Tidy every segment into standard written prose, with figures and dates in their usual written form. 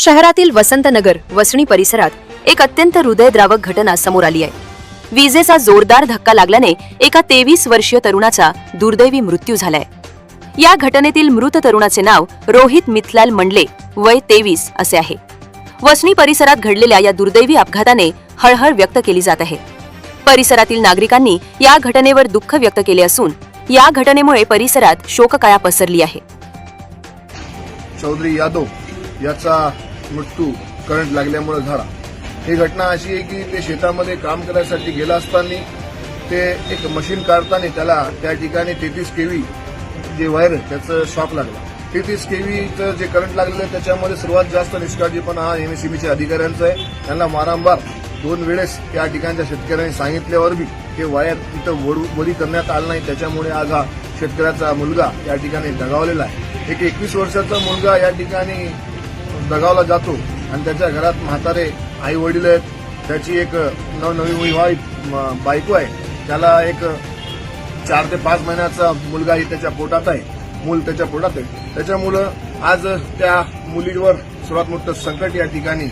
शहरातील वसंतनगर वसणी परिसरात एक अत्यंत हृदयद्रावक घटना समोर आली आहे। विजेचा जोरदार धक्का लागल्याने एका 23 वर्षीय तरुणाचा दुर्दैवी मृत्यू झालाय। या घटनेतील मृत तरुणाचे नाव रोहित मिथलाल मंडले वय 23 असे आहे। वसणी परिसरात घडलेल्या या दुर्दैवी अपघाताने हळहळ व्यक्त केली जात आहे। परिसरातील नागरिकांनी या घटनेवर दुःख व्यक्त केले असून या घटनेमुळे परिसरात शोककळा पसरली आहे। चौधरी यादव याचा मृत्यू करंट लागल्यामुळे झाला। ही घटना अशी आहे की ते शेतामध्ये काम करायसाठी गेला असताना ते एक मशीन काढताना त्याला त्या ठिकाणी 33 केव्ही जे वायर त्याचं शॉक लागला। 33 केव्हीचं जे करंट लागलेलं त्याच्यामध्ये सर्वात जास्त निष्काळजीपणा हा एमएससीबीच्या अधिकाऱ्यांचा आहे। त्यांना वारंवार 2 वेळेस या ठिकाणच्या शेतकऱ्यांनी सांगितल्यावर बी ते वायर इथं वरी करण्यात आलं नाही। त्याच्यामुळे आज हा शेतकऱ्याचा मुलगा या ठिकाणी दगावलेला आहे। एक 21 वर्षाचा मुलगा या ठिकाणी दगावला जातो आणि त्याच्या घरात म्हातारे आई वडील आहेत। त्याची एक नवनवीन विवाहित बायको आहे। त्याला एक 4 ते 5 महिन्याचा मुलगाही त्याच्या पोटात आहे, मूल त्याच्या पोटात आहे। त्याच्यामुळं आज त्या मुलीवर सर्वात मोठं संकट या ठिकाणी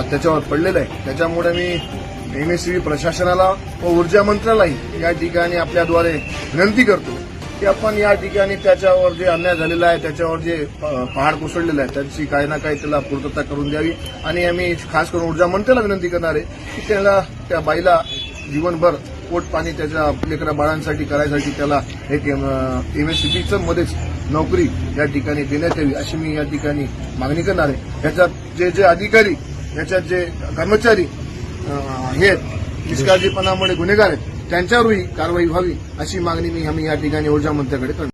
त्याच्यावर पडलेलं आहे। त्याच्यामुळे मी एमएससीबी प्रशासनाला व ऊर्जा मंत्र्यालाही या ठिकाणी आपल्याद्वारे विनंती करतो की आपण या ठिकाणी त्याच्यावर जे अन्याय झालेला आहे, त्याच्यावर जे पहाड कोसळलेलं आहे त्याची काही ना काही त्याला पूर्तता करून द्यावी। आणि आम्ही खास करून ऊर्जा मंत्र्याला विनंती करणार आहे की त्याला त्या बाईला जीवनभर पोट पाणी त्याच्या लेकरा बाळांसाठी करायसाठी त्याला एक एमएससीबीचं मध्येच नोकरी या ठिकाणी देण्यात यावी अशी मी या ठिकाणी मागणी करणार आहे। याच्यात जे अधिकारी, याच्यात जे कर्मचारी हे निष्काळजीपणामुळे गुन्हेगार आहेत त्यांच्यावरही कारवाई व्हावी अशी मागणी आम्ही या ठिकाणी ऊर्जा मंत्र्याकडे करतो।